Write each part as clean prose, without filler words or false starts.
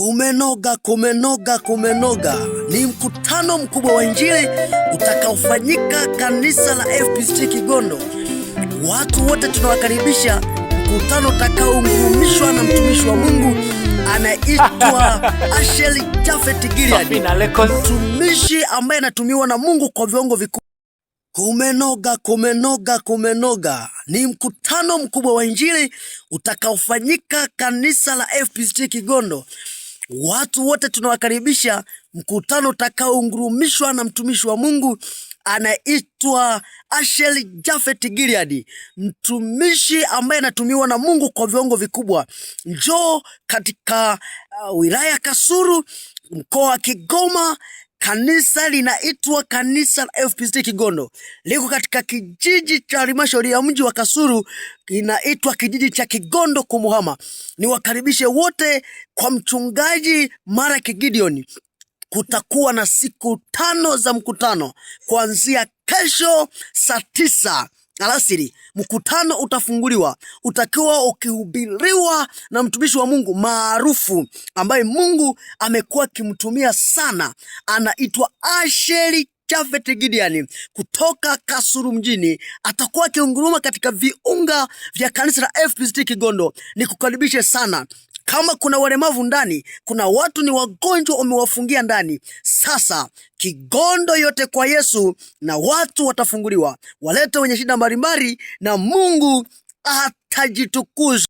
Kumenoga, kumenoga, kumenoga. Ni mkutano mkubwa wa Injili utakaofanyika kanisa la FPCT Kigondo. Watu wote tunawakaribisha mkutano utakaoungurumishwa na mtumishi wa Mungu anaitwa Asheli Japhet Gilead, mtumishi ambaye anatumiwa na Mungu kwa viwango vikubwa. Kumenoga, kumenoga, kumenoga. Ni mkutano mkubwa wa Injili utakaofanyika kanisa la FPCT Kigondo. Watu wote tunawakaribisha mkutano utakaoungurumishwa na mtumishi wa Mungu anaitwa Asheli Japhet Gilead, mtumishi ambaye anatumiwa na Mungu kwa viwango vikubwa. Njoo katika wilaya Kasulu, mkoa wa Kigoma. Kanisa linaitwa kanisa la FPCT Kigondo. Liko katika kijiji cha halmashauri ya mji wa Kasulu, kinaitwa kijiji cha Kigondo Kumuhama. Niwakaribishe wote kwa mchungaji Maraki Gideon. Kutakuwa na siku 5 za mkutano kuanzia kesho saa 9 alasiri. Mkutano utafunguliwa, utakiwa ukihubiriwa na mtumishi wa Mungu maarufu ambaye Mungu amekuwa akimtumia sana, anaitwa Asheli Japhet Gilead kutoka Kasulu mjini. Atakuwa akiunguruma katika viunga vya kanisa la FPCT Kigondo. Nikukaribishe sana. Kama kuna walemavu ndani, kuna watu ni wagonjwa wamewafungia ndani, sasa Kigondo yote kwa Yesu na watu watafunguliwa. Walete wenye shida mbalimbali na Mungu atajitukuza.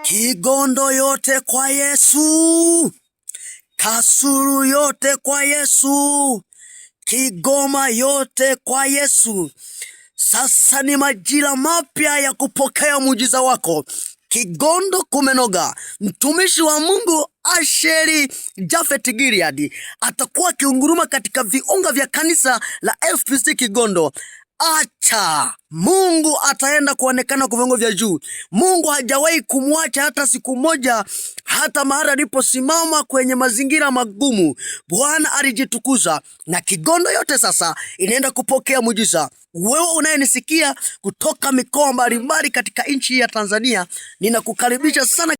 Kigondo yote kwa Yesu, Kasulu yote kwa Yesu, Kigoma yote kwa Yesu. Sasa ni majira mapya ya kupokea muujiza wako. Kigondo kumenoga. Mtumishi wa Mungu Asheli Japhet Gilead atakuwa akiunguruma katika viunga vya kanisa la FPCT Kigondo. Acha Mungu ataenda kuonekana kwa viwango vya juu. Mungu hajawahi kumwacha hata siku moja, hata mahali aliposimama kwenye mazingira magumu. Bwana alijitukuza na Kigondo yote sasa inaenda kupokea muujiza. Wewe unayenisikia kutoka mikoa mbalimbali katika nchi ya Tanzania, ninakukaribisha sana.